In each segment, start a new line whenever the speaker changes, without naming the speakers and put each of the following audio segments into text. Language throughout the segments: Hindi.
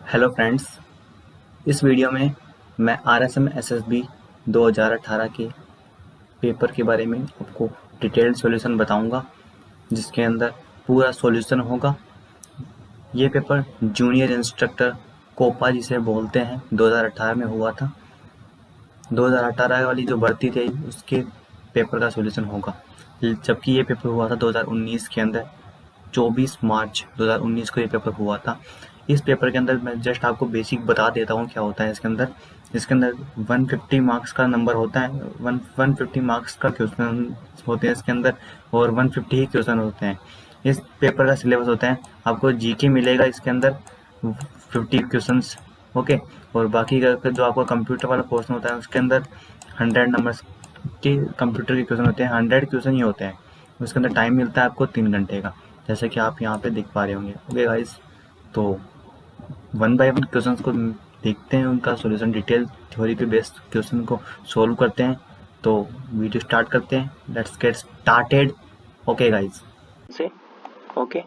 हेलो फ्रेंड्स, इस वीडियो में मैं आरएसएम एसएसबी 2018 के पेपर के बारे में आपको डिटेल्ड सॉल्यूशन बताऊंगा, जिसके अंदर पूरा सॉल्यूशन होगा। ये पेपर जूनियर इंस्ट्रक्टर कोपा जिसे बोलते हैं 2018 में हुआ था। 2018 वाली जो भर्ती थी उसके पेपर का सॉल्यूशन होगा, जबकि ये पेपर हुआ था 2019 के अंदर। 24 मार्च 2019 को ये पेपर हुआ था। इस पेपर के अंदर मैं जस्ट आपको बेसिक बता देता हूँ क्या होता है इसके अंदर 150 मार्क्स का नंबर होता है। 150 मार्क्स का क्वेश्चन होते हैं इसके अंदर, और 150 ही क्वेश्चन होते हैं। इस पेपर का सिलेबस होता है, आपको जीके मिलेगा इसके अंदर 50 क्वेश्चंस। ओके, और बाकी का जो आपका कंप्यूटर वाला पोर्शन होता है उसके अंदर 100 नंबर्स के कंप्यूटर के क्वेश्चन होते हैं। 100 क्वेश्चन ही होते हैं। उसके अंदर टाइम मिलता है आपको 3 घंटे का, जैसे कि आप यहाँ पे देख पा रहे होंगे। ओके गाइस, तो वन बाय वन क्वेश्चंस को देखते हैं, उनका सॉल्यूशन डिटेल थ्योरी पे बेस्ड क्वेश्चन को सॉल्व करते हैं। तो वीडियो स्टार्ट करते हैं, let's get started. Okay guys से ओके,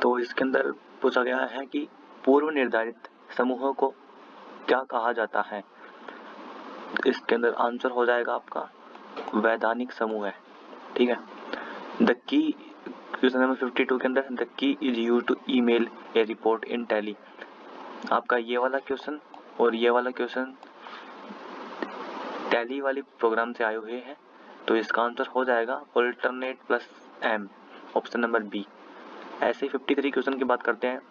तो इसके अंदर पूछा गया है कि पूर्व निर्धारित समूहों को क्या कहा जाता है। इसके अंदर आंसर हो जाएगा आपका वैधानिक समूह है। ठीक है, द की क्वेश्चन नंबर 52 के अंदर the key is use to email a report in Tally. आपका ये वाला क्वेश्चन और ये वाला क्वेश्चन टैली वाली प्रोग्राम से आए हुए हैं, तो इसका आंसर हो जाएगा alternate plus M, option number B. ऐसे 53 क्वेश्चन की बात करते हैं।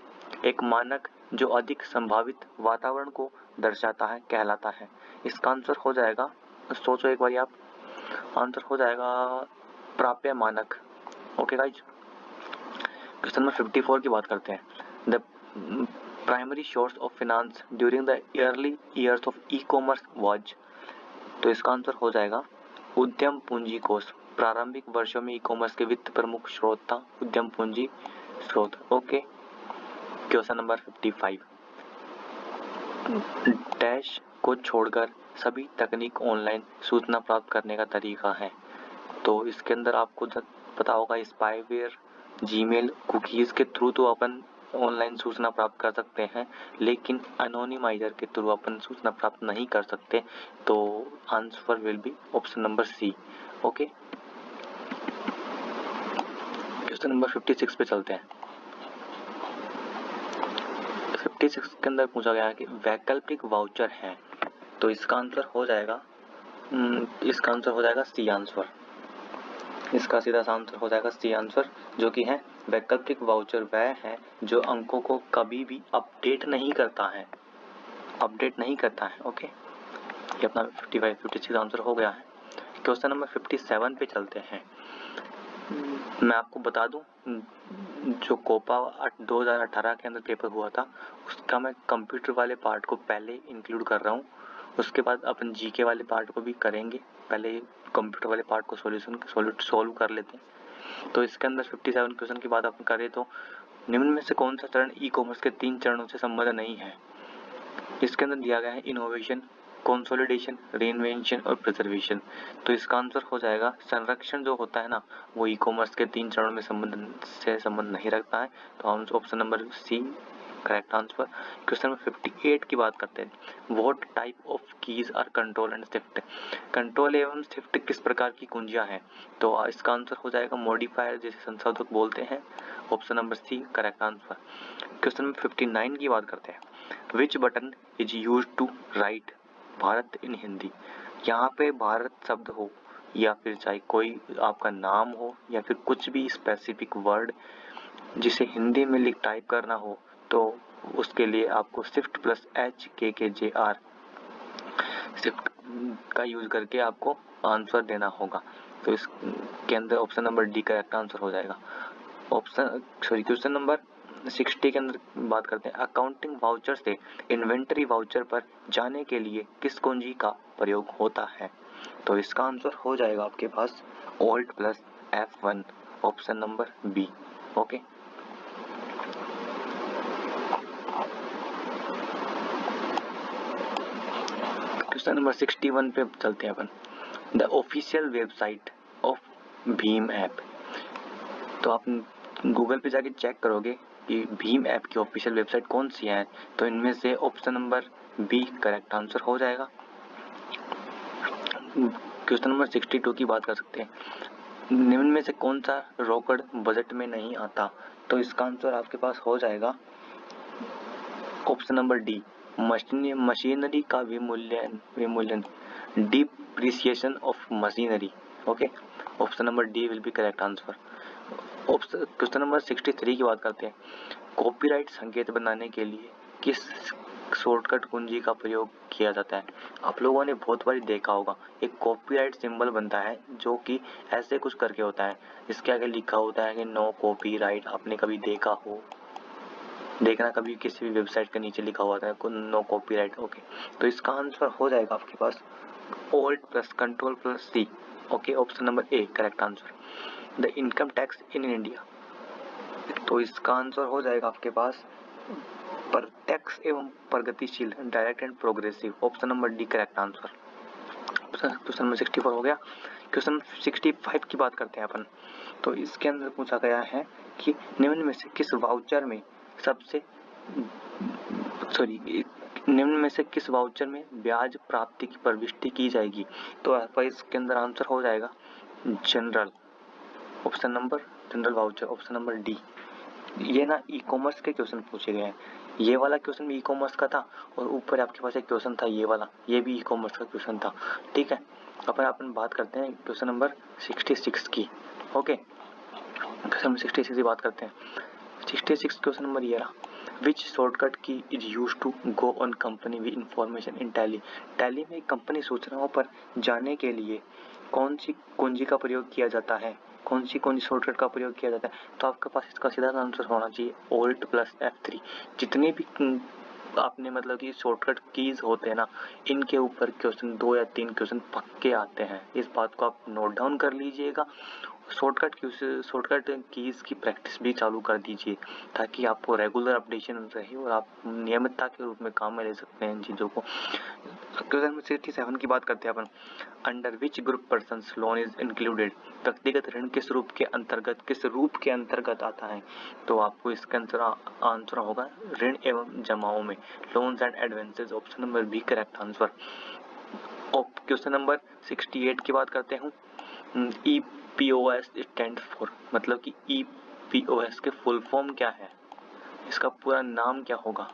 एक मानक जो अधिक संभावित वातावरण को दर्शाता है कहलाता है। इसका आंसर हो जाएगा, सोचो एक बार आप, आंसर हो जाएगा प्राप्य मानक। ओके गाइज, क्वेश्चन नंबर 54 की बात करते हैं। The primary source of finance during the early years of e commerce was. तो इसका आंसर हो जाएगा उद्यम पूंजी कोष। प्रारंभिक वर्षों में ई कॉमर्स के वित्त प्रमुख स्रोत था उद्यम पूंजी स्रोत। ओके, क्वेश्चन नंबर 55, डैश को छोड़कर सभी तकनीक ऑनलाइन सूचना प्राप्त करने का तरीका है। तो इसके अंदर आपको पता होगा स्पाईवेयर, जीमेल, कुकीज के थ्रू तो अपन ऑनलाइन सूचना प्राप्त कर सकते हैं, लेकिन एनोनिमाइजर के थ्रू अपन सूचना प्राप्त नहीं कर सकते। तो answer will be option number C. Okay, question number 56 पे चलते हैं। 56 के अंदर पूछा गया है कि वैकल्पिक वाउचर है, तो इसका आंसर हो जाएगा सी आंसर। इसका सीधा सा आंसर हो जाएगा सी आंसर, जो कि है वैकल्पिक वाउचर वह है जो अंकों को कभी भी अपडेट नहीं करता है। ओके, ये अपना 55 56 आंसर हो गया है। क्वेश्चन नंबर 57 पे चलते हैं। मैं आपको बता दूं, जो कोपा 2018 के अंदर पेपर हुआ था उसका मैं कंप्यूटर वाले पार्ट को पहले इंक्लूड कर रहा हूँ, उसके बाद अपन जीके वाले पार्ट को भी करेंगे। पहले कंप्यूटर वाले पार्ट को सॉल्व कर लेते हैं। तो इसके अंदर 57 क्वेश्चन की बात अपन करें तो निम्न में से कौन सा चरण ई कॉमर्स के 3 चरणों से संबंध नहीं है। इसके अंदर दिया गया है इनोवेशन, कंसोलिडेशन, रीइन्वेंशन और प्रिजर्वेशन। तो इसका आंसर हो जाएगा संरक्षण जो होता है ना, वो ई कॉमर्स के 3 चरणों में संबंध नहीं रखता है। तो हम option number C correct answer. Question number 58 की बात करते हैं। What type of keys are control and shift. Control एवं शिफ्ट किस प्रकार की कुंजियां हैं। तो इसका आंसर हो जाएगा मॉडिफायर, जिसे संशोधक बोलते हैं। Option number C correct answer. Question number 59 की बात करते हैं। Which button is use to write Bharat in Hindi. यहाँ पे भारत शब्द हो या फिर चाहे कोई आपका नाम हो या फिर कुछ भी स्पेसिफिक वर्ड जिसे हिंदी में टाइप करना हो, तो उसके लिए आपको शिफ्ट प्लस HKKJR शिफ्ट का यूज करके आपको आंसर देना होगा। तो इसके अंदर option number D correct answer हो जाएगा। क्वेश्चन नंबर 60 के अंदर बात करते हैं। अकाउंटिंग वाउचर से इन्वेंटरी वाउचर पर जाने के लिए किस कुंजी का प्रयोग होता है। तो इसका आंसर हो जाएगा आपके पास alt plus F1, option number B. Okay, question number 61 पे चलते हैं अपन। द ऑफिशियल वेबसाइट ऑफ भीम ऐप। तो आप गूगल पे जाके चेक करोगे कि भीम ऐप की ऑफिशियल वेबसाइट कौन सी है, तो इनमें से option number B correct answer हो जाएगा। क्वेश्चन नंबर 62 की बात कर सकते हैं। निम्न में से कौन सा रोकड़ बजट में नहीं आता, तो इसका आंसर आपके पास हो जाएगा ऑप्शन नंबर डी मशीनरी का विमूल्यन depreciation of machinery. Okay, option number D will be correct answer. Question number 63 की बात करते हैं। कॉपीराइट संकेत बनाने के लिए किस शॉर्टकट कुंजी का प्रयोग किया जाता है? आप लोगों ने बहुत बार देखा होगा, एक कॉपीराइट सिंबल बनता है जो कि ऐसे कुछ करके होता है, इसके आगे लिखा होता है कि नो कॉपीराइट। आपने कभी देखा हो, देखना कभी किसी भी वेबसाइट के नीचे लिखा हुआ था नो कॉपीराइट। ओके, तो इसका आंसर हो जाएगा आपके पास alt plus control plus C. Okay, option number A correct answer. The income tax in India, तो इसका आंसर हो जाएगा आपके पास प्रत्यक्ष एवं प्रगतिशील direct and progressive. Option number D correct answer. Question number 64 हो गया। क्वेश्चन 65 की बात करते हैं अपन। तो इसके अंदर पूछा गया है कि निम्न में से किस वाउचर में किस वाउचर में ब्याज प्राप्ति की प्रविष्टि की जाएगी? तो आपका इसके अंदर आंसर हो जाएगा general voucher, option number D. ये ना ई कॉमर्स के क्वेश्चन पूछे गए हैं। ये वाला क्वेश्चन भी ई कॉमर्स का था और ऊपर आपके पास एक क्वेश्चन था ये वाला, ये भी ई कॉमर्स का क्वेश्चन था। ठीक है, अपन बात करते हैं क्वेश्चन नंबर 66 की। ओके, क्वेश्चन नंबर 66 की बात करते हैं। 66 क्वेश्चन नंबर ये रहा, which shortcut key is use to go on company with information in Tally. Tally में कंपनी सूचनाओं पर जाने के लिए कौन सी कुंजी का प्रयोग किया जाता है, कौन सी शॉर्टकट का प्रयोग किया जाता है? तो आपके पास इसका सीधा आंसर होना चाहिए ऑल्ट प्लस F3। जितने भी आपने मतलब कि शॉर्टकट कीज होते हैं ना, इनके ऊपर क्वेश्चन 2 या 3 क्वेश्चन पक्के आते हैं, इस बात को आप नोट डाउन कर लीजिएगा। शॉर्टकट कीज की प्रैक्टिस भी चालू कर दीजिए ताकि आपको रेगुलर अपडेशन रहे और आप नियमितता के रूप में काम में ले सकते हैं इन चीज़ों को। क्वेश्चन नंबर 67 की बात करते हैं अपन। Under which group persons loan is included, व्यक्तिगत ऋण किस रूप के अंतर्गत आता है? तो आपको इसका आंसर होगा ऋण एवं जमाओं में, loans and advances. Option number B correct answer. Question number 68 की बात करते हैं। EPOS स्टैंड फॉर, मतलब कि EPOS के फुल फॉर्म क्या है, इसका पूरा नाम क्या होगा?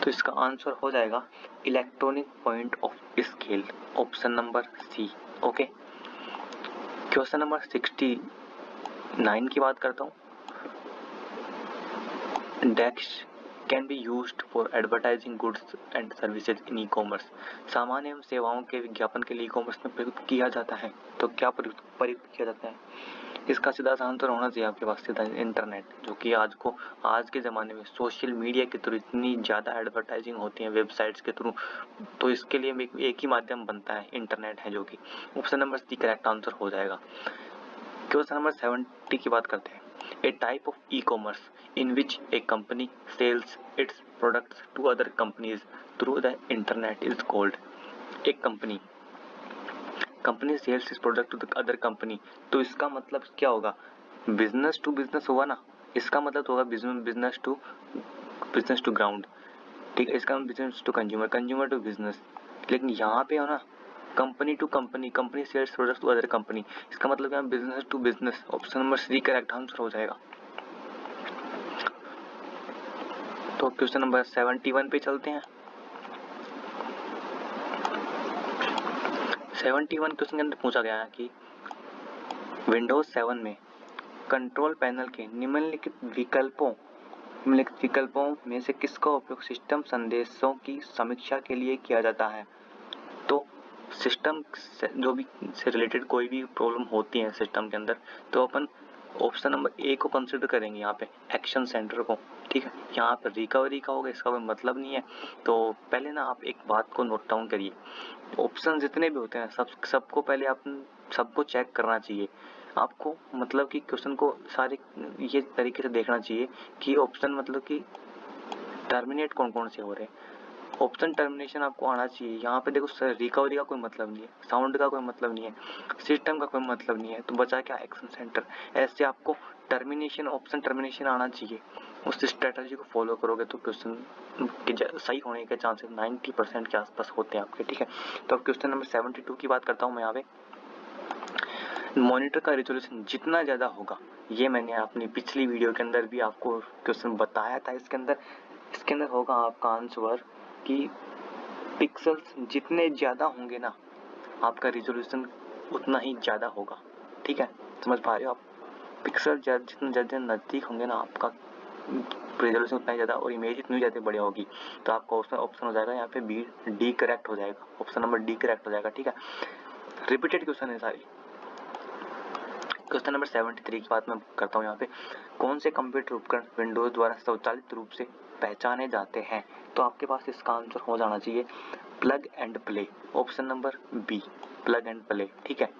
तो इसका आंसर हो जाएगा electronic point of scale, option number C. Okay, question number 69 की बात करता हूँ। Decks can be used for advertising goods and services in e commerce. सामान एवं सेवाओं के विज्ञापन के लिए ई कॉमर्स में प्रयुक्त किया जाता है, तो क्या प्रयुक्त किया जाता है? इसका सीधा सा आंसर होना चाहिए आपके पास सीधा इंटरनेट, जो कि आज के ज़माने में सोशल मीडिया के थ्रू इतनी ज़्यादा एडवर्टाइजिंग होती है वेबसाइट्स के थ्रू, तो इसके लिए एक ही माध्यम बनता है, इंटरनेट है, जो कि option number C correct answer हो जाएगा। क्वेश्चन नंबर 70 की बात करते हैं। A type of e commerce in which a company sells its products to other companies through the internet is called. एक कंपनी सेल्स इस product to the other company, तो इसका मतलब क्या होगा? बिजनेस टू बिजनेस हुआ ना, इसका मतलब होगा बिजनेस टू ग्राउंड। ठीक है, इसका business to consumer to business. लेकिन यहाँ पे हो ना company to company sells product to other company, इसका मतलब है business to business. Option number C correct answer हो जाएगा। तो क्वेश्चन नंबर 71 पे चलते हैं। 71 क्वेश्चन के अंदर पूछा गया है कि विंडोज 7 में कंट्रोल पैनल के निम्नलिखित विकल्पों में से किसका उपयोग सिस्टम संदेशों की समीक्षा के लिए किया जाता है? तो सिस्टम से जो भी से रिलेटेड कोई भी प्रॉब्लम होती है सिस्टम के अंदर, तो अपन ऑप्शन नंबर ए को कंसिडर करेंगे यहाँ पे, एक्शन सेंटर को। ठीक है, यहाँ पे रिकवरी का होगा, इसका कोई मतलब नहीं है। तो पहले ना आप एक बात को नोट डाउन करिए, ऑप्शन जितने भी होते हैं सबको पहले आप सबको चेक करना चाहिए आपको, मतलब कि क्वेश्चन को सारे ये तरीके से देखना चाहिए कि ऑप्शन मतलब कि टर्मिनेट कौन कौन से हो रहे हैं। ऑप्शन टर्मिनेशन आपको आना चाहिए। यहाँ पे देखो सर, रिकवरी का कोई मतलब नहीं है, साउंड का कोई मतलब नहीं है, सिस्टम का कोई मतलब नहीं है, तो बचा क्या एक्शन सेंटर। ऐसे आपको टर्मिनेशन, ऑप्शन टर्मिनेशन आना चाहिए। उस स्ट्रेटजी को फॉलो करोगे तो क्वेश्चन के सही होने के चांसेस 90% के आसपास होते हैं आपके, ठीक है। तो अब क्वेश्चन नंबर 72 की बात करता हूँ मैं यहाँ पे। मॉनिटर का रिजोल्यूशन जितना ज़्यादा होगा, ये मैंने अपनी पिछली वीडियो के अंदर भी आपको क्वेश्चन बताया था। इसके अंदर होगा आपका आंसर कि पिक्सल्स जितने ज़्यादा होंगे ना, आपका रिजोल्यूशन उतना ही ज़्यादा होगा, ठीक है। समझ पा रहे हो आप? पिक्सल जितने ज़्यादा नज़दीक होंगे ना, आपका रिजोल्यूशन उतना ही ज़्यादा और इमेज इतनी ज़्यादा बड़ी होगी। तो आपका ऑप्शन हो जाएगा यहाँ पे बी, डी करेक्ट हो जाएगा, ऑप्शन नंबर डी करेक्ट हो जाएगा, ठीक है। रिपीटेड क्वेश्चन है सारे। क्वेश्चन नंबर 73 की बात मैं करता हूँ यहाँ पे। कौन से कंप्यूटर उपकरण विंडोज द्वारा स्वचालित रूप से पहचाने जाते हैं? तो आपके पास इसका आंसर हो जाना चाहिए plug and play, option number B, plug and play, ठीक है।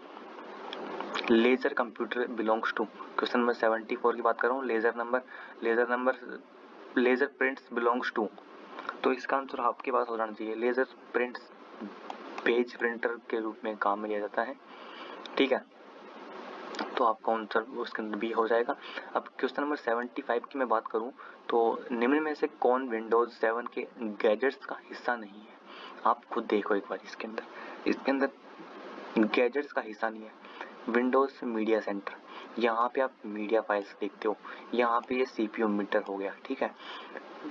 Ledger computer belongs to, question number 74 की बात कर रहा हूँ। लेजर प्रिंट्स बिलोंग्स टू, तो इसका आंसर आपके पास हो जाना चाहिए लेजर प्रिंट्स पेज प्रिंटर के रूप में काम में लिया जाता है, ठीक है। तो आपका आंसर उसके अंदर भी हो जाएगा। अब क्वेश्चन नंबर 75 की मैं बात करूं तो निम्न में से कौन विंडोज 7 के गैजेट्स का हिस्सा नहीं है? आप खुद देखो एक बार, इसके अंदर गैजेट्स का हिस्सा नहीं है। विंडोज मीडिया सेंटर, यहाँ पे आप मीडिया फाइल्स देखते हो, यहाँ पे ये सीपीयू मीटर हो गया, ठीक है।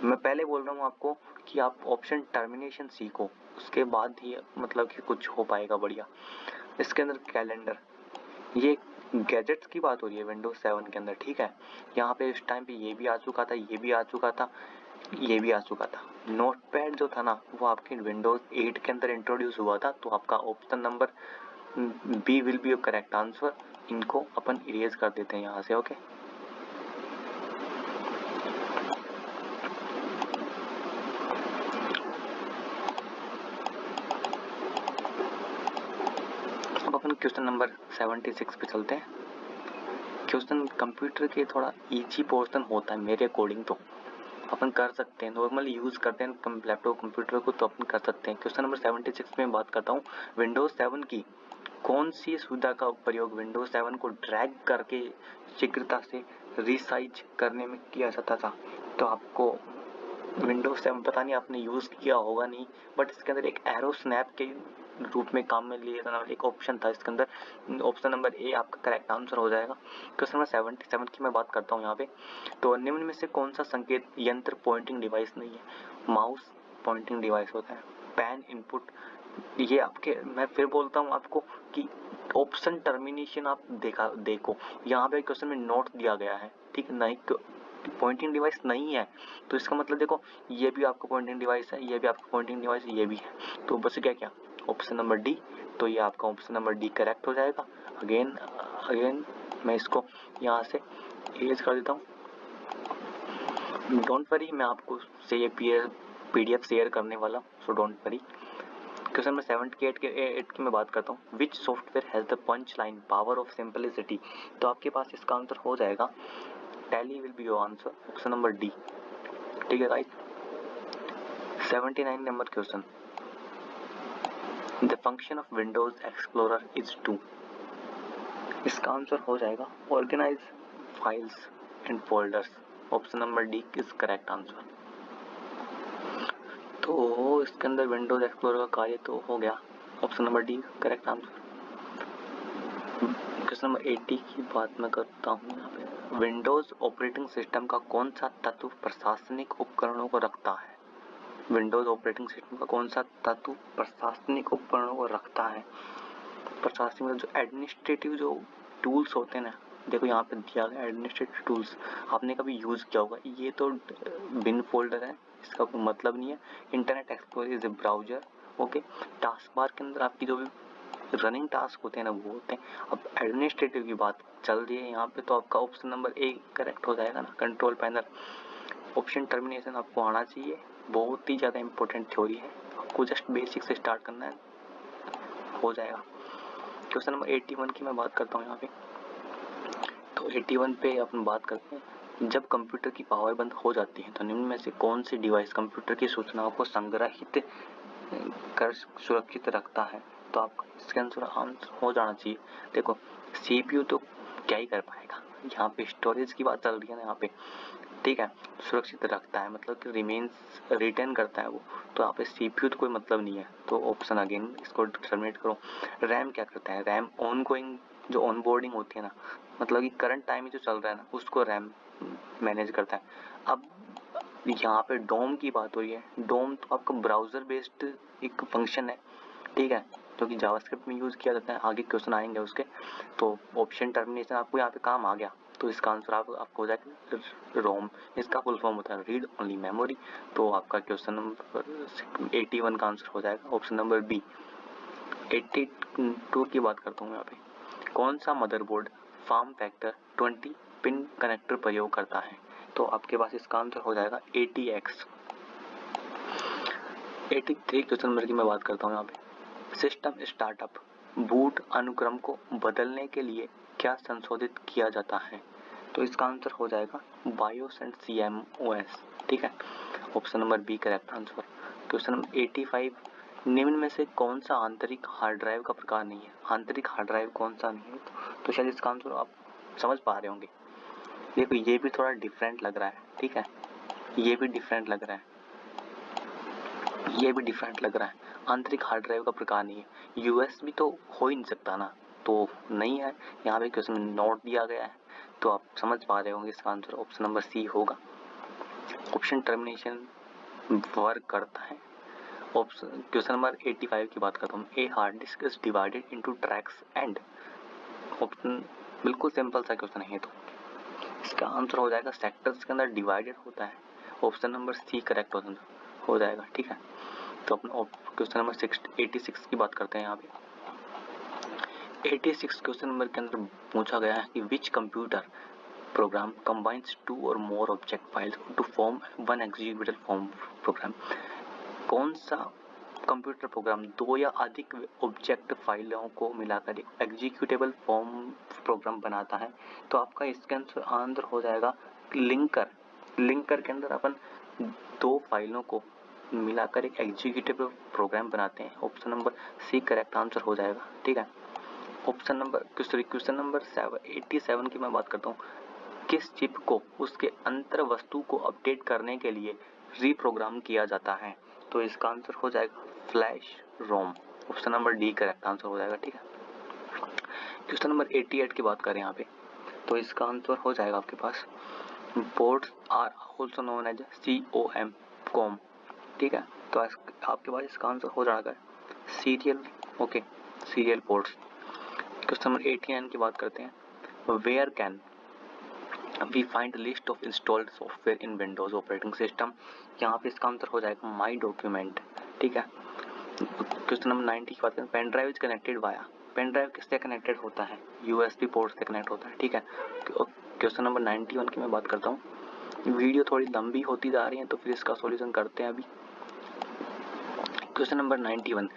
मैं पहले बोल रहा हूँ आपको कि आप ऑप्शन टर्मिनेशन सीखो, उसके बाद ही मतलब कि कुछ हो पाएगा बढ़िया। इसके अंदर कैलेंडर, ये गैजेट्स की बात हो रही है विंडोज 7 के अंदर, ठीक है। यहाँ पे इस टाइम पे ये भी आ चुका था, ये भी आ चुका था, ये भी आ चुका था। नोटपैड जो था ना, वो आपके विंडोज 8 के अंदर इंट्रोड्यूस हुआ था। तो आपका option number B will be your correct answer. इनको अपन इरेज कर देते हैं यहाँ से, ओके। अब अपन क्वेश्चन नंबर 76 पे चलते हैं। क्वेश्चन कंप्यूटर के थोड़ा इजी पोर्शन होता है मेरे अकॉर्डिंग, तो अपन कर सकते हैं, नॉर्मली यूज करते हैं लैपटॉप कंप्यूटर को, तो अपन कर सकते हैं। क्वेश्चन नंबर 76 में बात करता हूँ, विंडोज 7 की कौन सी सुविधा का प्रयोग विंडोज 7 को ड्रैग करके शीघ्रता से रिसाइज करने में किया जाता था? तो आपको विंडोज 7 पता नहीं आपने यूज किया होगा नहीं, बट इसके अंदर एक एरो स्नैप के रूप में काम में लिया जाने वाला एक ऑप्शन था इसके अंदर। ऑप्शन नंबर ए आपका करेक्ट आंसर हो जाएगा। क्वेश्चन नंबर 77 की मैं बात करता हूँ यहाँ पे। तो निम्न में से कौन सा संकेत यंत्र पॉइंटिंग डिवाइस नहीं है? माउस पॉइंटिंग डिवाइस होता है, पेन इनपुट, ये आपके, मैं फिर बोलता हूँ आपको कि ऑप्शन टर्मिनेशन आप देखो यहाँ पे क्वेश्चन में नोट दिया गया है, ठीक है, नहीं पॉइंटिंग डिवाइस नहीं है, तो इसका मतलब देखो ये भी आपका पॉइंटिंग डिवाइस है, ये भी आपका पॉइंटिंग डिवाइस है, ये भी है, तो बस क्या ऑप्शन नंबर डी। तो ये आपका ऑप्शन नंबर डी करेक्ट हो जाएगा। अगेन मैं इसको यहाँ से इरेज कर देता हूँ। डोंट वरी, मैं आपको से ये PDF शेयर करने वाला, so don't worry. Question number 78 की मैं बात करता हूँ, which software has the punch line power of simplicity? तो आपके पास इसका आंसर हो जाएगा Tally will be your answer, option number D, ठीक है guys. 79 number question, the function of Windows Explorer is to, इसका आंसर हो जाएगा organise files and folders, option number D is correct answer. तो इसके अंदर विंडोज एक्सप्लोरर का कार्य तो हो गया, option number D correct answer. Question number 80 की बात मैं करता हूँ यहाँ पे, विंडोज ऑपरेटिंग सिस्टम का कौन सा तत्व प्रशासनिक उपकरणों को रखता है? विंडोज ऑपरेटिंग सिस्टम का कौन सा तत्व प्रशासनिक उपकरणों को रखता है? प्रशासनिक मतलब जो एडमिनिस्ट्रेटिव जो टूल्स होते हैं ना, देखो यहाँ पे दिया गया एडमिनिस्ट्रेटिव टूल्स, आपने कभी यूज किया होगा, ये तो बिन फोल्डर है, इसका कोई मतलब नहीं है। Internet explorer is a browser, okay. Task bar के अंदर आपकी जो भी रनिंग टास्क होते हैं ना, वो होते हैं। अब एडमिनिस्ट्रेटिव की बात चल रही है यहाँ पे, तो आपका ऑप्शन नंबर ए करेक्ट हो जाएगा ना, कंट्रोल पैनल। ऑप्शन टर्मिनेशन आपको आना चाहिए, बहुत ही ज़्यादा इंपॉर्टेंट थ्योरी है, आपको जस्ट बेसिक से स्टार्ट करना है, हो जाएगा। क्वेश्चन नंबर 81 की मैं बात करता हूँ यहाँ पे। तो 81 पे अपन बात करते हैं, जब कंप्यूटर की पावर बंद हो जाती है तो निम्न में से कौन सी डिवाइस कंप्यूटर की सूचनाओं को संग्रहित कर सुरक्षित रखता है? तो आपका इसके आंसर हो जाना चाहिए। देखो CPU तो क्या ही कर पाएगा, यहाँ पे स्टोरेज की बात चल रही है ना यहाँ पे, ठीक है। सुरक्षित रखता है मतलब कि रिमेन्स रिटेन करता है वो, तो यहाँ पे CPU तो कोई मतलब नहीं है, तो ऑप्शन अगेन इसको टर्मिनेट करो। रैम क्या करता है? रैम ऑन गोइंग जो ऑन बोर्डिंग होती है ना, मतलब कि करंट टाइम में जो चल रहा है ना उसको रैम मैनेज करता है। अब यहाँ पे डोम की बात हुई है, डोम तो आपका ब्राउजर बेस्ड एक फंक्शन है, ठीक है, जो कि जावास्क्रिप्ट में यूज किया जाता है। आगे क्वेश्चन आएंगे उसके, तो ऑप्शन टर्मिनेशन आपको यहाँ पे काम आ गया, तो इसका आंसर आपको हो जाएगा रोम। इसका फुल फॉर्म होता है रीड ओनली मेमोरी, तो आपका क्वेश्चन नंबर 81 का आंसर हो जाएगा ऑप्शन नंबर बी। 82 की बात करता हूँ यहाँ पे, कौन सा motherboard form factor 20 pin connector प्रयोग करता है? तो आपके पास इसका आंसर हो जाएगा ATX। 83 क्वेश्चन नंबर की मैं बात करता हूँ यहाँ पे, सिस्टम स्टार्टअप बूट अनुक्रम को बदलने के लिए क्या संशोधित किया जाता है? तो इसका आंसर हो जाएगा BIOS एंड CMOS, ठीक है, option number B correct answer. Question number 85, निम्न में से कौन सा आंतरिक हार्ड ड्राइव का प्रकार नहीं है? आंतरिक हार्ड ड्राइव कौन सा नहीं है? तो शायद इसका आंसर आप समझ पा रहे होंगे। देखो ये भी थोड़ा डिफरेंट लग रहा है, ठीक है, ये भी डिफरेंट लग रहा है, ये भी डिफरेंट लग रहा है। आंतरिक हार्ड ड्राइव का प्रकार नहीं है, USB तो हो ही नहीं सकता ना, तो नहीं है। यहाँ पे क्वेश्चन में नोट दिया गया है, तो आप समझ पा रहे होंगे इसका आंसर ऑप्शन नंबर सी होगा। ऑप्शन टर्मिनेशन वर्क करता है। ऑप्शन क्वेश्चन नंबर 85 की बात करता हूँ, a hard disk is divided into tracks and, option बिल्कुल सिंपल सा क्वेश्चन है, तो इसका आंसर हो जाएगा सेक्टर्स के अंदर डिवाइडेड होता है, ऑप्शन नंबर सी करेक्ट हो जाएगा, ठीक है। तो अपना क्वेश्चन नंबर 86 की बात करते हैं यहाँ पे। 86 क्वेश्चन नंबर के अंदर पूछा गया है कि विच computer program combines 2 or more object files to form one executable form program? कौन सा कंप्यूटर प्रोग्राम 2 या अधिक ऑब्जेक्ट फाइलों को मिलाकर एक एग्जीक्यूटेबल फॉर्म प्रोग्राम बनाता है? तो आपका इसका आंसर हो जाएगा लिंकर। लिंकर के अंदर अपन 2 फाइलों को मिलाकर एक एग्जीक्यूटेबल प्रोग्राम बनाते हैं, option number C correct answer हो जाएगा, ठीक है। ऑप्शन नंबर क्वेश्चन नंबर 87 की मैं बात करता हूँ, किस चिप को उसके अंतर वस्तु को अपडेट करने के लिए रीप्रोग्राम किया जाता है? तो इसका आंसर हो जाएगा flash ROM, option number D correct answer हो जाएगा, ठीक है। क्वेश्चन नंबर 88 की बात करें यहाँ पे, तो इसका आंसर हो जाएगा आपके पास ports are also known as COM, ठीक है। तो आपके पास इसका आंसर हो जाएगा serial, okay, serial ports. Question number 89 की बात करते हैं, where can we find list of installed software in Windows operating system? यहाँ पे इसका आंसर हो जाएगा माई डॉक्यूमेंट, ठीक है। क्वेश्चन नंबर 90 की बात करें, pen drive is connected via, pen drive किससे कनेक्टेड होता है? USB पोर्ट से कनेक्ट होता है, ठीक है। क्वेश्चन नंबर 91 की मैं बात करता हूँ, वीडियो थोड़ी लंबी होती जा रही है तो फिर इसका सॉल्यूशन करते हैं अभी। Question number 91,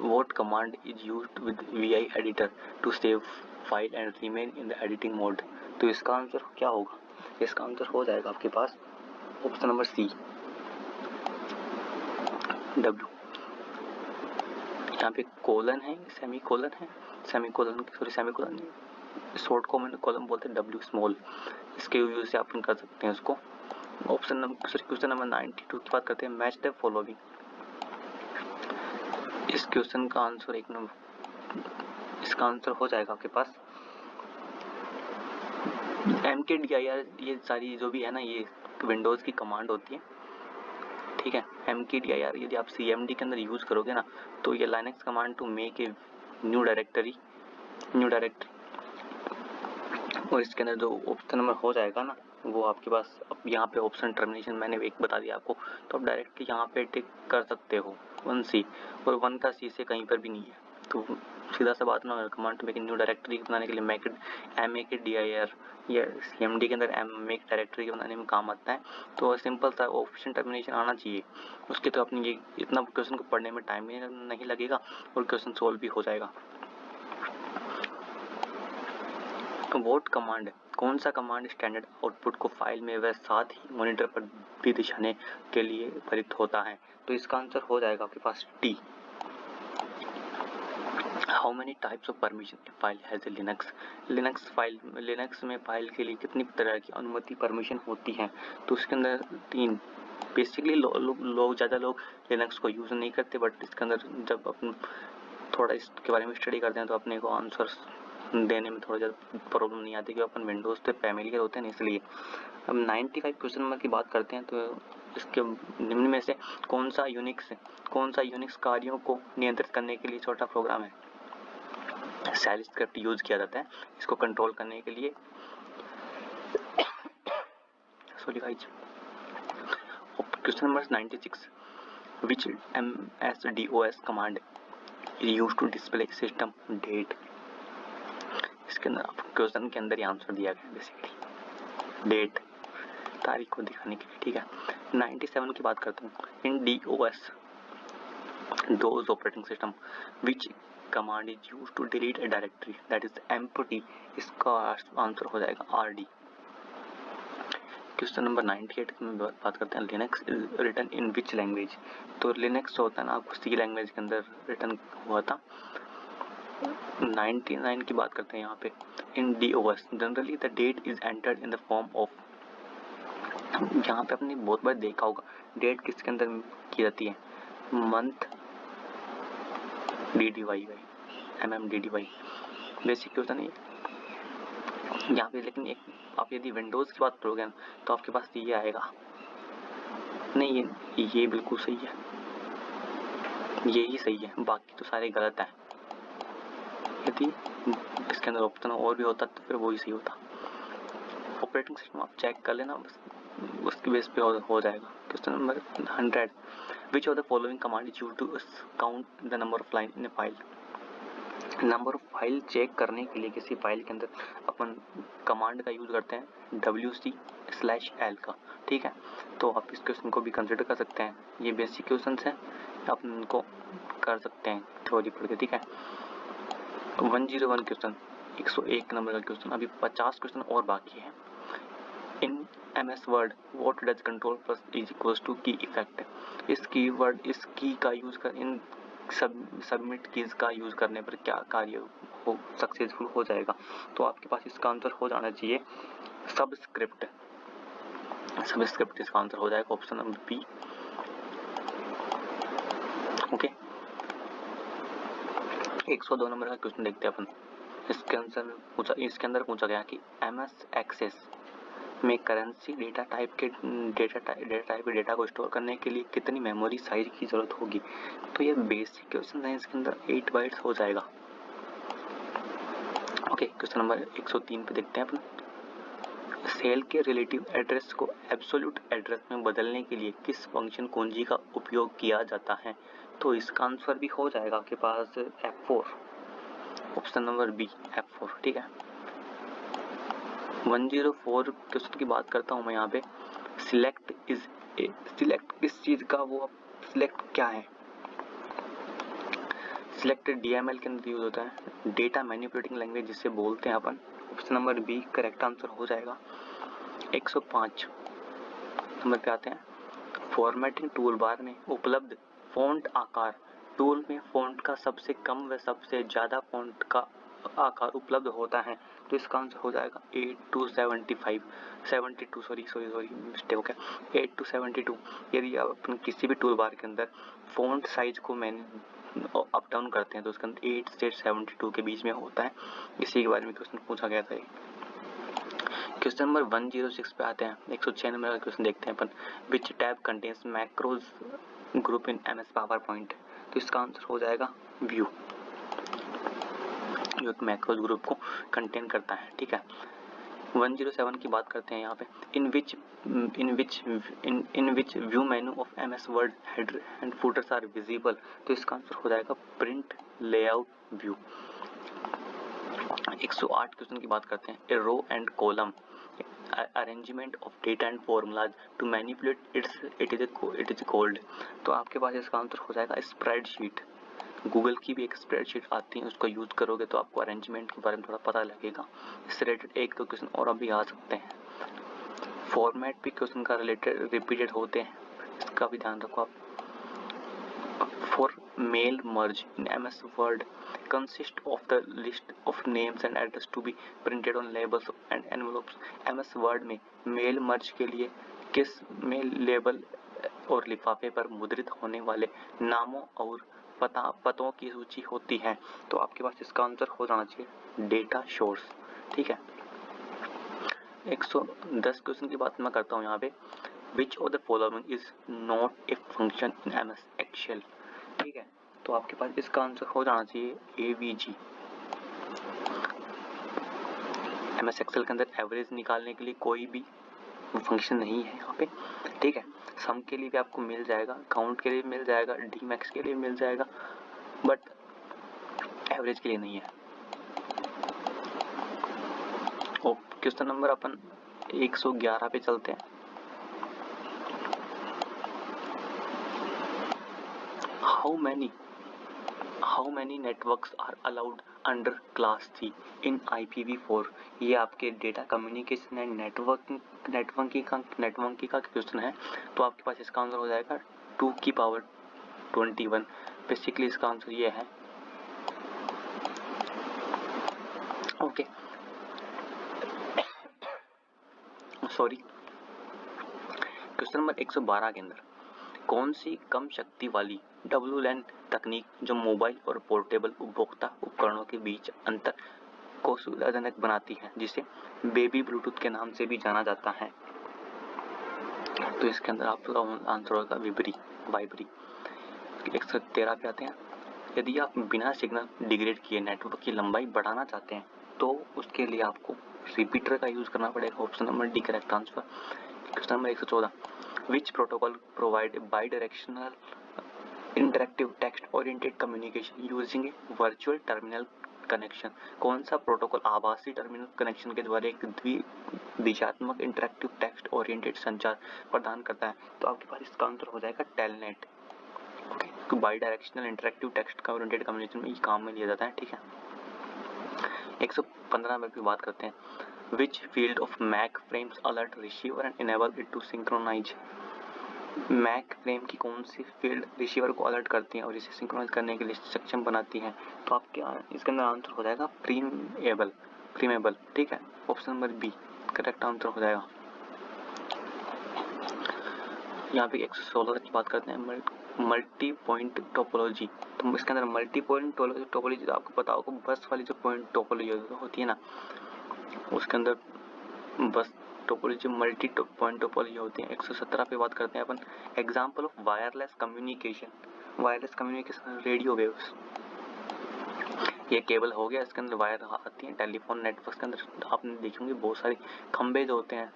what command is used with VI editor to save file and remain in the editing mode? तो इसका आंसर क्या होगा? इसका आंसर हो जाएगा आपके पास ऑप्शन नंबर सी W। यहाँ पे कोलन है, सेमी कोलन है, सेमी कोलन शॉर्ट कॉलम बोलते हैं W स्मॉल, इसके यूज से आप कर सकते हैं उसको। क्वेश्चन नंबर 92 की बात करते हैं, मैच द फॉलोइंग। इस क्वेश्चन का आंसर इसका आंसर हो जाएगा आपके पास mkdir, ये सारी जो भी है ना ये विंडोज की कमांड होती है, ठीक है। mkdir यदि आप CMD के अंदर यूज करोगे ना तो ये Linux command to make a new directory, और इसके अंदर जो ऑप्शन नंबर हो जाएगा ना वो आपके पास, अब यहाँ पे ऑप्शन टर्मिनेशन मैंने एक बता दिया आपको, तो आप डायरेक्ट यहाँ पे टिक कर सकते हो 1C, और 1 का C से कहीं पर भी नहीं है, तो सीधा सा बात ना, command to make new directory बनाने के लिए MAKDIR या CMD के अंदर मेक डायरेक्टरी बनाने में काम आता है, तो सिंपल सा ऑप्शन टर्मिनेशन आना चाहिए उसके, तो अपनी ये इतना क्वेश्चन को पढ़ने में टाइम नहीं लगेगा और क्वेश्चन सोल्व भी हो जाएगा। वोट कमांड कौन सा कमांड स्टैंडर्ड आउटपुट को फाइल में व साथ ही मॉनिटर पर भी दिखाने के लिए प्रयुक्त होता है? तो इसका आंसर हो जाएगा आपके पास T. How many types of permission file has a Linux? Linux में फाइल के लिए कितनी तरह की अनुमति परमिशन होती है? तो उसके अंदर 3। बेसिकली ज़्यादा लोग लिनक्स को यूज़ नहीं करते, बट इसके अंदर जब अपन थोड़ा इसके बारे में स्टडी करते हैं तो अपने को आंसर्स देने में थोड़ा ज़्यादा प्रॉब्लम नहीं आती, क्योंकि अपन विंडोज़ पे फैमिलियर होते हैं, इसलिए। अब 95 क्वेश्चन नंबर की बात करते हैं, तो इसके निम्न में से कौन सा यूनिक्स कार्यों को नियंत्रित करने के लिए छोटा प्रोग्राम है? शेल स्क्रिप्ट यूज किया जाता है इसको कंट्रोल करने के लिए। Sorry guys. Question number 96, which MS-DOS command is used to display system date? इसके अंदर क्वेश्चन के अंदर ही आंसर दिया गया, बेसिकली डेट, तारीख को दिखाने के लिए, ठीक है। 97 की बात करता हूँ। In DOS operating system which command is use to delete a directory that is empty? इसका आंसर हो जाएगा RD। क्वेश्चन नंबर 98 में बात करते हैं, Linux is written in which language? तो लिनक्स होता है ना, आपको सी लैंग्वेज के अंदर रिटन हुआ था। 99 की बात करते हैं यहाँ पे। In DOS generally the date is entered in the form of, यहाँ पे आपने बहुत बार देखा होगा डेट किसके अंदर की जाती है? Month DDY, MMDDY। Basic question है यहाँ पे, लेकिन एक आप यदि विंडोज की बात करोगे तो आपके पास ये आएगा नहीं, ये बिल्कुल सही है, यही सही है, बाकी तो सारे गलत हैं। यदि इसके अंदर ऑप्शन और भी होता तो फिर वही सही होता। ऑपरेटिंग सिस्टम आप चेक कर लेना, बस उसके बेस पे हो जाएगा। Question number 100, which of the following command is used to count the number of line in a file? Number of file check करने के लिए किसी फाइल के अंदर अपन कमांड का यूज करते हैं WC/L का, ठीक है। तो आप इस क्वेश्चन को भी कंसिडर कर सकते हैं, ये बेसिक क्वेश्चन हैं, आप इनको कर सकते हैं थ्योरी पढ़ के, ठीक है। 101 क्वेश्चन, 101 नंबर का क्वेश्चन, अभी 50 क्वेश्चन और बाकी है। In MS Word what does control plus is equals to key effect? इस कीवर्ड, इस की का यूज कर, इन सबमिट कीज का यूज करने पर क्या कार्य हो सक्सेसफुल हो जाएगा? तो आपके पास इसका आंसर हो जाना चाहिए सबस्क्रिप्ट इसका आंसर हो जाएगा option number B. Okay, 102 number का क्वेश्चन देखते हैं अपन। इसके अंदर पूछा गया कि MS एक्सेस में करेंसी डेटा टाइप के डेटा को स्टोर करने के लिए कितनी मेमोरी साइज की जरूरत होगी? तो ये बेसिक क्वेश्चन है, इसके अंदर 8 बाइट्स हो जाएगा। ओके, क्वेश्चन नंबर 103 पे देखते हैं अपन। सेल के रिलेटिव एड्रेस को एब्सोल्यूट एड्रेस में बदलने के लिए किस फंक्शन कुंजी का उपयोग किया जाता है? तो इसका आंसर भी हो जाएगा आपके पास F4, option number B F4, ठीक है। 104 क्वेश्चन की बात करता हूँ मैं यहाँ पे। सिलेक्ट किस चीज का, वो सिलेक्ट क्या है? सिलेक्ट DML के अंदर यूज होता है, डेटा मैनिपुलेटिंग लैंग्वेज जिसे बोलते हैं अपन, option number B correct answer हो जाएगा। 105 नंबर पे आते हैं। फॉर्मेटिंग टूल बार में उपलब्ध फॉन्ट आकार, टूल में फॉन्ट का सबसे कम व सबसे ज्यादा फॉन्ट का आकार उपलब्ध होता है, तो इसका आंसर हो जाएगा 8 to 72 सॉरी मिस्टेक हो गया, 8 to 72। यदि आप अपन किसी भी टूल बार के अंदर फॉन्ट साइज को अप डाउन करते हैं तो उसके अंदर 8 से 72 के बीच में होता है। इसी के बारे में क्वेश्चन पूछा गया था। क्वेश्चन नंबर 106 पे आते हैं। 106 नंबर का क्वेश्चन देखते हैं अपन। Which tab contains macros group in MS PowerPoint? तो इसका आंसर हो जाएगा व्यू, जो एक मैक्रोज ग्रुप को कंटेन करता है, ठीक है। 107 की बात करते हैं यहाँ पे। In which view menu of MS Word header and footers are visible? तो इसका आंसर हो जाएगा प्रिंट लेआउट व्यू। 108 क्वेश्चन की बात करते हैं। A row and column arrangement of data and formulas to manipulate it is called? तो आपके पास इसका आंसर हो जाएगा स्प्रेडशीट। गूगल की भी एक स्प्रेडशीट आती है, उसको यूज़ करोगे तो आपको अरेंजमेंट के बारे में थोड़ा पता लगेगा। इससे रिलेटेड एक दो क्वेश्चन और अभी आ सकते हैं। फॉर्मेट भी क्वेश्चन का रिलेटेड रिपीटेड होते हैं, इसका भी ध्यान रखो आप। For mail merge in MS Word consist of the list of names and address to be printed on labels and envelopes। MS Word में मेल मर्ज के लिए किस मेल लेबल और लिफाफे पर मुद्रित होने वाले नामों और पतों की सूची होती है। तो आपके पास इसका आंसर हो जाना चाहिए डेटा सोर्स। ठीक है, 110 क्वेश्चन की बात मैं करता हूँ यहाँ पे। Which of the following is not a function in MS Excel। ठीक है, तो आपके पास इसका आंसर हो जाना चाहिए AVG। MS Excel के अंदर एवरेज निकालने के लिए कोई भी फंक्शन नहीं है यहाँ पे। ठीक है, सम के लिए भी आपको मिल जाएगा, काउंट के लिए मिल जाएगा, डीमैक्स के लिए मिल जाएगा, बट एवरेज के लिए नहीं है। और क्वेश्चन नंबर अपन 111 पे चलते हैं। How many networks are allowed under class 3 in IPv4। ये आपके डेटा कम्युनिकेशन एंड नेटवर्किंग का क्वेश्चन है। तो आपके पास इसका आंसर हो जाएगा 2 की पावर 21। बेसिकली इसका आंसर ये है। ओके, सॉरी, क्वेश्चन नंबर 112 के अंदर कौन सी कम शक्ति वाली WLAN तकनीक जो मोबाइल और पोर्टेबल उपभोक्ता उपकरणों के बीच अंतर को सुविधाजनक बनाती है, जिसे बेबी ब्लूटूथ के नाम से भी जाना जाता है। तो इसके अंदर आपका आंसर होगा वाइब्री। 113 पे आते हैं। यदि आप बिना सिग्नल डिग्रेड किए नेटवर्क की लंबाई बढ़ाना चाहते हैं तो उसके लिए आपको रिपीटर का यूज करना पड़ेगा। Option number D correct answer. Question number 114। Which protocol provide by directional interactive text oriented communication using A virtual terminal connection. कौन सा प्रोटोकॉल आभासी टर्मिनल कनेक्शन के द्वारा एक द्विदिशात्मक इंटरेक्टिव टेक्स्ट ओरिएंटेड संचार प्रदान करता है। तो आपके पास इसका आंसर हो जाएगा telnet. Okay, by directional interactive text oriented communication में ये काम में लिया जाता है। ठीक है, 115 नंबर की बात करते हैं। Which field of Mac frames alert receiver and enable it to synchronize। Mac frame की कौन सी फील्ड रिसीवर को अलर्ट करती है और इसे सिंक्रोनाइज करने के लिए सक्षम बनाती है। तो आपके इसके अंदर आंसर हो जाएगा प्रीमेबल। ठीक है, option number B correct answer हो जाएगा। यहाँ पे 116 की बात करते हैं, मल्टी पॉइंट टोपोलॉजी। तो इसके अंदर मल्टी पॉइंट टोपोलॉजी आपको पता होगा, बस वाली जो पॉइंट टोपोलॉजी होती है ना, उसके अंदर बस टोपोलॉजी मल्टी पॉइंट टोपोलॉजी होती है। 117 पे बात करते हैं अपन, example of wireless communication radio waves. ये केबल हो गया, इसके अंदर वायर आती है। टेलीफोन नेटवर्क के अंदर आपने देखे होंगे बहुत सारे खंबे जो होते हैं,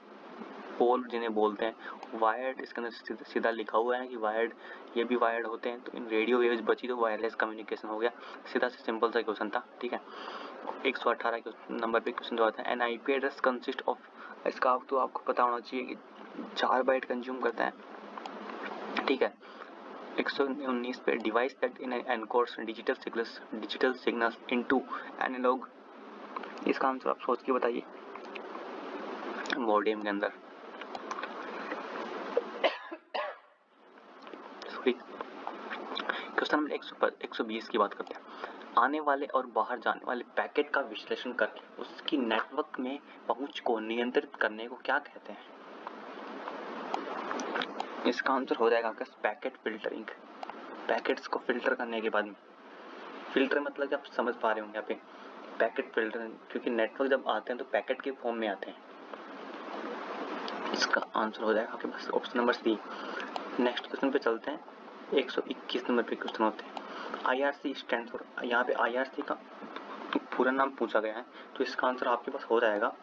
पोल जिन्हें बोलते हैं, वायर्ड। इसके अंदर सीधा लिखा हुआ है कि वायर्ड, ये भी वायर्ड होते हैं। तो इन रेडियो वेव्स बची तो वायरलेस कम्युनिकेशन हो गया। सीधा से सिंपल सा क्वेश्चन था। ठीक है, 118 नंबर पे क्वेश्चन जो आता है, an IP address consist of. इसका तो आपको पता होना चाहिए कि 4 बाइट कंज्यूम करता है। ठीक है, 119 पे device that encodes digital signals into analogue. इसका आंसर आप सोच के बताइए। मॉडेम के अंदर क्वेश्चन नंबर 120 की बात करते हैं। आने वाले और बाहर जाने वाले पैकेट का विश्लेषण करके उसकी नेटवर्क में पहुंच को नियंत्रित करने को क्या कहते हैं। इसका आंसर हो जाएगा आपका पैकेट फिल्टरिंग। पैकेट्स को फिल्टर करने के बाद में, फिल्टर मतलब कि आप समझ पा रहे होंगे यहाँ पे पैकेट फिल्टर, क्योंकि नेटवर्क जब आते हैं तो पैकेट के फॉर्म में आते हैं। इसका आंसर हो जाएगा आपके पास option number C. Next question पे चलते हैं, 121 नंबर पे क्वेश्चन होते हैं। IRC स्टैंड फॉर, यहाँ पे IRC का पूरा नाम पूछा गया है, तो इसका आंसर आपके पास हो जाएगा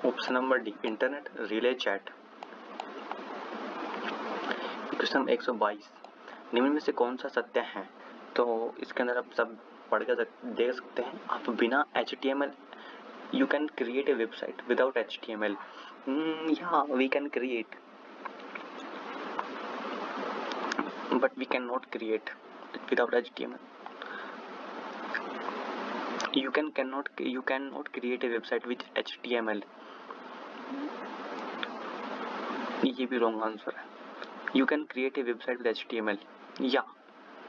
option number D internet relay chat. Question 122, निम्न में से कौन सा सत्य है। तो इसके अंदर आप सब पढ़ कर देख सकते हैं। आप बिना HTML you can create a website without HTML। Yeah, we can create, but we cannot create without HTML। You cannot create a website with HTML. ये भी wrong answer है. You can create a website with HTML. Yeah,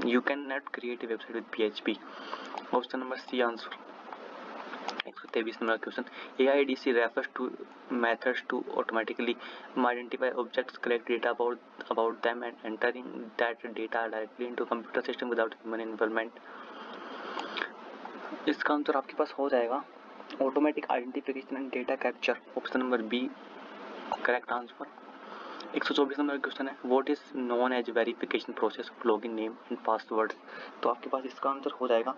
you cannot create a website with PHP. Option number C answer. 123 number question. AIDC refers to methods to automatically identify objects, collect data about them and entering that data directly into computer system without human involvement. इसका आंसर आपके पास हो जाएगा automatic identification and data capture. Option number B correct answer. 124 number question है. What is known as verification process of login name and password. तो आपके पास इसका आंसर हो जाएगा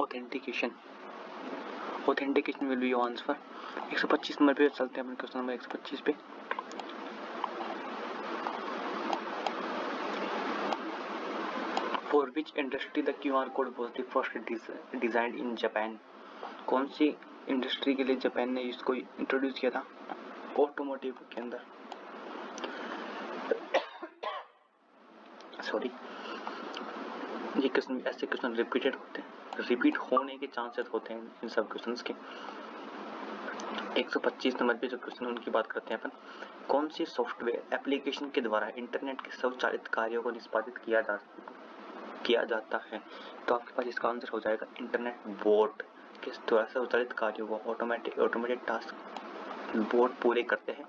authentication. Authentication will be your answer. 125 number पे चलते हैं अपन क्वेश्चन नंबर 125 पे. For which industry the QR code was the first designed in Japan. कौन सी इंडस्ट्री के लिए जापान ने इसको इंट्रोड्यूस किया था? ऑटोमोटिव के अंदर. सॉरी, ये क्वेश्चन ऐसे क्वेश्चन रिपीटेड होते हैं, रिपीट होने के चांसेस होते हैं इन सब क्वेश्चंस के. 125 नंबर पे जो क्वेश्चन है उनकी बात करते हैं अपन. कौन सी सॉफ्टवेयर एप्लीकेशन के द्वारा इंटरनेट के स्वचालित कार्यों को निष्पादित किया जाता है. तो आपके पास इसका आंसर हो जाएगा इंटरनेट बोट. किस द्वारा स्वचालित कार्यों को ऑटोमेटेड टास्क बोट पूरे करते हैं.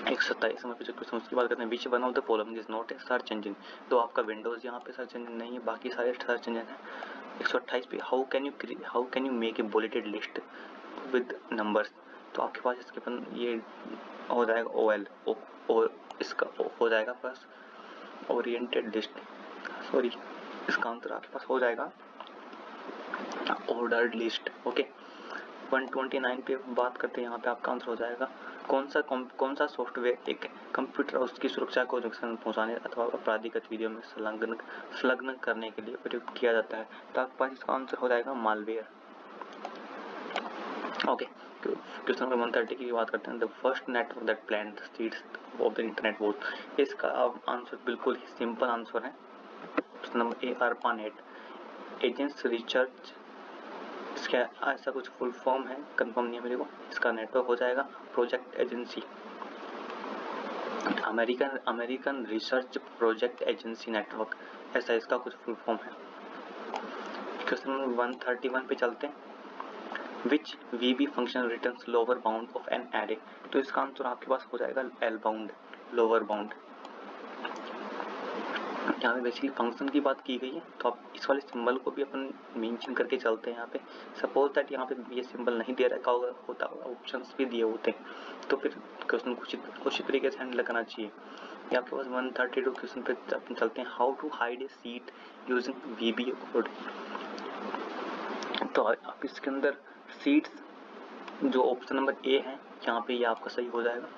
127 नंबर पे जो क्वेश्चन उसकी बात करते हैं. Which one of the following is not a search engine. तो आपका विंडोज यहाँ पे सर्च इंजन नहीं है, बाकी सारे सर्च इंजन है. 128 पे how can you make a bulleted list with numbers. तो आपके पास इसके अपन ये हो जाएगा OL और इसका हो जाएगा प्लस ओरिएंटेड लिस्ट. सॉरी, इसका आंसर आपके पास हो जाएगा ऑर्डर्ड लिस्ट. ओके. 129 पे बात करते हैं. यहाँ पे आपका आंसर हो जाएगा कौन सा सॉफ्टवेयर एक कंप्यूटर उसकी सुरक्षा को नुकसान पहुंचाने अथवा आपराधिक गतिविधियों में संलग्न करने के लिए प्रयुक्त किया जाता है. तो आपके पास इसका आंसर हो जाएगा मालवेयर. ओके. क्वेश्चन नंबर 130 की बात करते हैं. The first network that plant the seeds of the internet was. इसका आंसर बिल्कुल ही सिंपल आंसर है. Number A ARPANET. Agents research, इसका ऐसा कुछ फुल फॉर्म है, कंफर्म नहीं है मेरे को. इसका नेटवर्क हो जाएगा project agency. American research project agency network, ऐसा इसका कुछ फुल फॉर्म है. क्वेश्चन नंबर 131 पे चलते हैं. विच VB function returns lower bound of an array. तो इसका आंसर आपके पास हो जाएगा L बाउंड, लोअर बाउंड. यहाँ पे बेसिकली फंक्शन की बात की गई है, तो आप इस वाले सिंबल को भी अपन मेंशन करके चलते हैं. यहाँ पे सपोज दैट यहाँ पे ये सिंबल नहीं दे रखा होता, ऑप्शंस भी दिए होते हैं, तो फिर क्वेश्चन कुछ तरीके से हैंडल करना चाहिए. ये आपके पास 132 क्वेश्चन पे अपन चलते हैं. How to hide a sheet using VB code. तो आप इसके अंदर सीट्स जो ऑप्शन नंबर ए है यहाँ पे ये आपका सही हो जाएगा.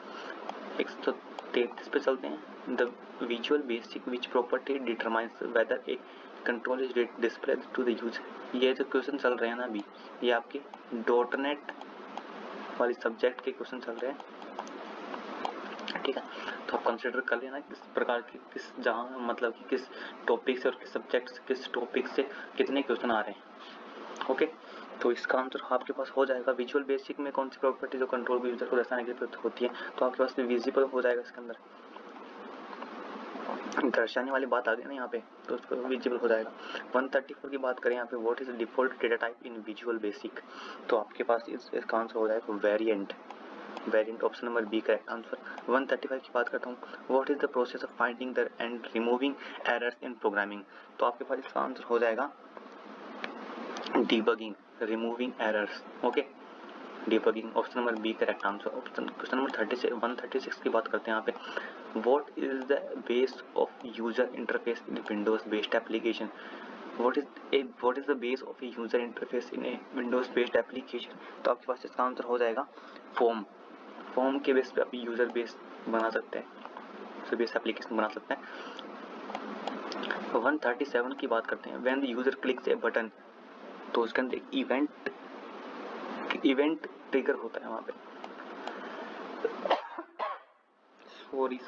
133 पे चलते हैं. The Visual Basic which property determines whether a control is displayed to the user. ये जो क्वेश्चन चल रहे हैं ना अभी, ये आपके डॉटनेट वाली सब्जेक्ट के क्वेश्चन चल रहे हैं. ठीक है, तो आप कंसिडर कर लेना किस प्रकार के जहाँ मतलब कि किस टॉपिक से और किस सब्जेक्ट से किस टॉपिक से कितने क्वेश्चन आ रहे हैं. ओके. तो इसका आंसर आपके पास हो जाएगा विजुअल बेसिक में कौन सी प्रॉपर्टी जो कंट्रोल यूजर को दर्शाने के लिए प्रयुक्त होती है. तो आपके पास विजिबल हो जाएगा. इसके अंदर दर्शाने वाली बात आ गई ना यहाँ पे, तो उसको विजिबल हो जाएगा. 134 की बात करें यहाँ पे, what is default data type in Visual Basic. तो आपके पास इसका आंसर हो जाएगा variant. Option number B correct answer. 135 की बात करता हूँ. What is the process of finding the and removing errors in programming. तो आपके पास इसका आंसर हो जाएगा debugging, removing errors. Okay, debugging. Option number B correct answer. Question number 136 की बात करते हैं यहाँ पे. What is the base of user interface in Windows based application. What is the base of a user interface in A Windows based application. तो आपके पास इसका आंसर हो जाएगा फॉर्म के बेस पे आप यूजर बेस बना सकते हैं, बेस एप्लीकेशन बना सकते हैं. 137 की बात करते हैं. When the user clicks A button, तो उसके अंदर इवेंट ट्रिगर होता है वहां पे. सॉरी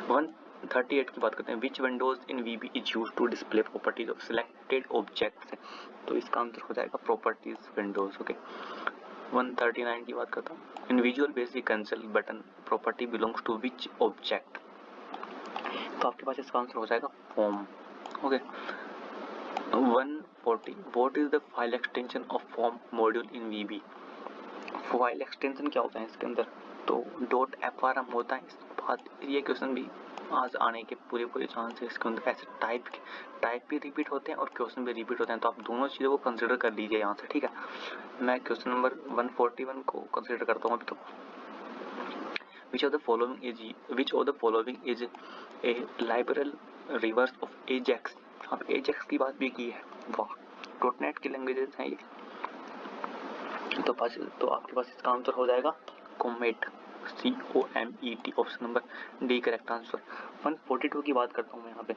138 की बात करते हैं, which windows in VB is use to display properties of selected objects, तो इसका आंसर हो जाएगा प्रॉपर्टीज विंडोज। ओके 139 की बात करता हूँ, in Visual Basic cancel button property belongs to which object, तो आपके पास इसका आंसर हो जाएगा form. Okay 140 what is the file extension of form module in VB, file extension क्या होता है इसके अंदर, तो .frm होता है। इस बात ये क्वेश्चन भी आज आने के पूरे चांस है इसके अंदर, ऐसे टाइप भी रिपीट होते हैं और क्वेश्चन भी रिपीट होते हैं, तो आप दोनों चीज़ों को कंसिडर कर लीजिए यहाँ से, ठीक है। मैं क्वेश्चन नंबर 141 को कंसिडर करता हूँ अभी तो, which of the following is a liberal reverse of Ajax, आप Ajax की बात भी की है, वाह डॉटनेट की लैंग्वेजेस हैं ये, तो आपके पास इसका आंसर हो जाएगा comet, COMET, option number D correct answer. 142 की बात करता हूँ मैं यहाँ पे,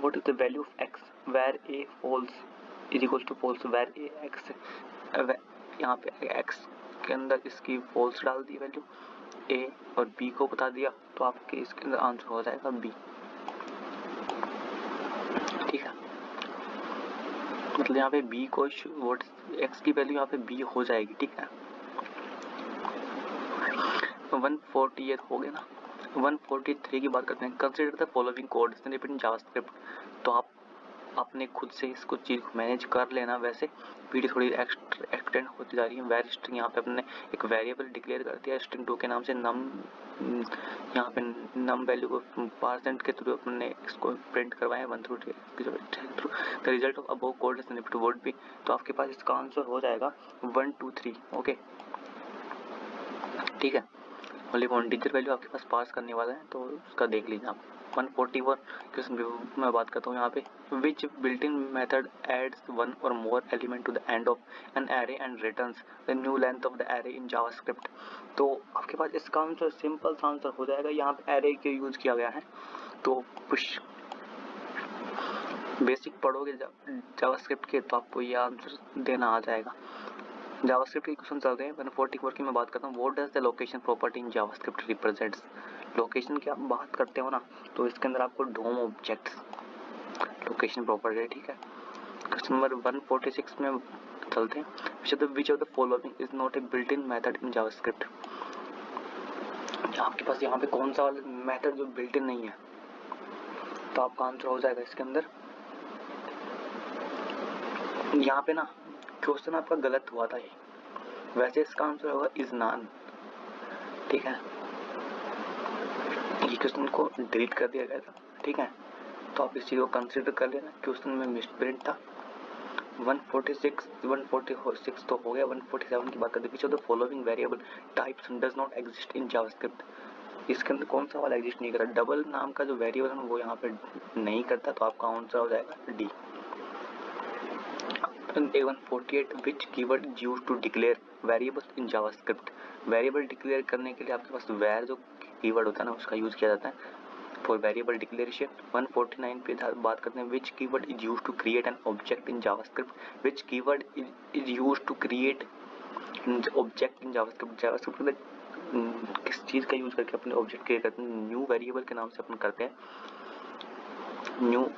what is the value of x where a false is equal to false, where a x, यहाँ पे x के अंदर इसकी फॉल्स डाल दी वैल्यू, a और b को बता दिया, तो आपके इसके अंदर आंसर हो जाएगा b, ठीक है। मतलब यहाँ पे b को व्हाट x की वैल्यू यहाँ पे b हो जाएगी, ठीक है। 148 हो गया ना। 143 की बात करते हैं, consider the following code repeat in JavaScript, तो आप अपने खुद से इसको चीज़ को मैनेज कर लेना। वैसे वीडियो थोड़ी एक्सटेंड होती जा रही है। वेर स्ट्रिंग यहाँ पे अपने एक वेरिएबल डिक्लेयर कर दिया स्ट्रिंग 2 के नाम से, नम यहाँ पे नम वैल्यू को % के थ्रू अपने इसको प्रिंट करवाएं 1 through the result of above code repeat would be, तो आपके पास इसका आंसर हो जाएगा 1 2 3। ओके ठीक है, ओनली वन इंटीजर वैल्यू आपके पास पास करने वाला है, तो उसका देख लीजिए आप। 141 क्वेश्चन मैं बात करता हूँ यहाँ पे, which built in method adds one or more element to the end of an array and returns the new length of the array in JavaScript, तो आपके पास इसका आंसर सिंपल सा आंसर हो जाएगा। यहाँ पे एरे के यूज किया गया है, तो पुश बेसिक पढ़ोगे जावास्क्रिप्ट के तो आपको ये आंसर देना आ जाएगा। जावास्क्रिप्ट के क्वेश्चन चल रहे हैं। 144 की मैं बात करता हूँ, what does the location property in JavaScript represents, location की आप बात करते हो ना, तो इसके अंदर आपको डोम ऑब्जेक्ट्स लोकेशन प्रॉपर्टी, ठीक है। क्वेश्चन नंबर 146 में चलते हैं, विच of the following is not a built in method in JavaScript, आपके पास यहाँ पे कौन सा वाला मेथड जो बिल्ट इन नहीं है, तो आपका आंसर हो जाएगा इसके अंदर, यहाँ पे ना क्वेश्चन आपका गलत हुआ था ये, वैसे इसका आंसर होगा इज नॉन, ठीक है। ये क्वेश्चन को डिलीट कर दिया गया था, ठीक है, तो आप इस चीज को कंसीडर कर लेना। क्वेश्चन में मिसप्रिंट था। 146 तो हो गया। 147 की बात करते हैं, विच of the following variable types does not exist in JavaScript, इसके अंदर कौन सा वाला एग्जिस्ट नहीं कर रहा, डबल नाम का जो वेरिएबल है वो यहाँ पे नहीं करता, तो आपका आंसर हो जाएगा D. 148 which keyword is used to declare variables in JavaScript, variable declare करने के लिए आपके पास where जो कीवर्ड होता है ना उसका यूज किया जाता है फॉर वेरिएबल डिक्लेरेशन। 149 पे बात करते हैं, which keyword is used to create an object in JavaScript, which keyword is used to create an object in JavaScript, JavaScript में किस चीज का यूज करके अपने ऑब्जेक्ट क्रिएट करते हैं, न्यू वेरिएबल के नाम से अपन करते हैं, न्यू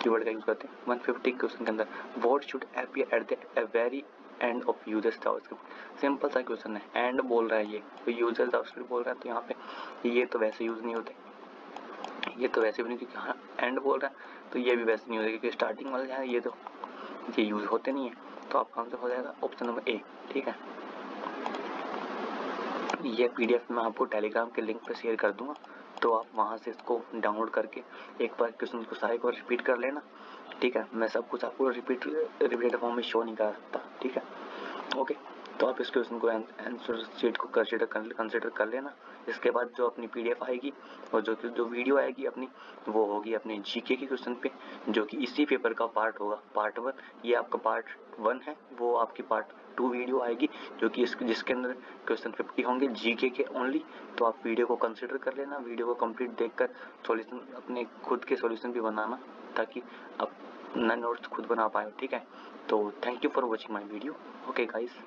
कीवर्ड का यूज करते हैं। 150 क्वेश्चन के अंदर, what should appear at the very end of users JavaScript, simple सा क्वेश्चन है, एंड बोल रहा है ये, तो यूजर जावास्क्रिप्ट बोल रहा है, तो यहाँ पे ये तो वैसे यूज नहीं होते, ये तो वैसे भी नहीं, क्योंकि हाँ एंड बोल रहा है, तो ये भी वैसे नहीं होता, क्योंकि स्टार्टिंग वाले हैं ये तो ये यूज होते नहीं है, तो आपका आंसर हो जाएगा ऑप्शन नंबर ए, ठीक है। ये पीडीएफ मैं आपको टेलीग्राम के लिंक पर शेयर कर दूंगा, तो आप वहां से इसको डाउनलोड करके एक बार क्वेश्चन को सारे को रिपीट कर लेना, ठीक है। मैं सब कुछ आपको रिपीटेड फॉर्म में शो नहीं कर सकता, ठीक है। ओके, तो आप इस क्वेश्चन को आंसर शीट को कंसिडर कर लेना। इसके बाद जो अपनी पीडीएफ आएगी और जो वीडियो आएगी अपनी, वो होगी अपने जीके के क्वेश्चन पे, जो कि इसी पेपर का पार्ट होगा, पार्ट 1। ये आपका पार्ट 1 है, वो आपकी पार्ट 2 वीडियो आएगी, जो कि जिसके अंदर क्वेश्चन 50 होंगे जीके के ओनली। तो आप वीडियो को कंसिडर कर लेना, वीडियो को कंप्लीट देखकर सॉल्यूशन अपने खुद के सॉल्यूशन भी बनाना, ताकि आप नए नोट्स खुद बना पाए, ठीक है। तो thank you for watching my video. Okay guys.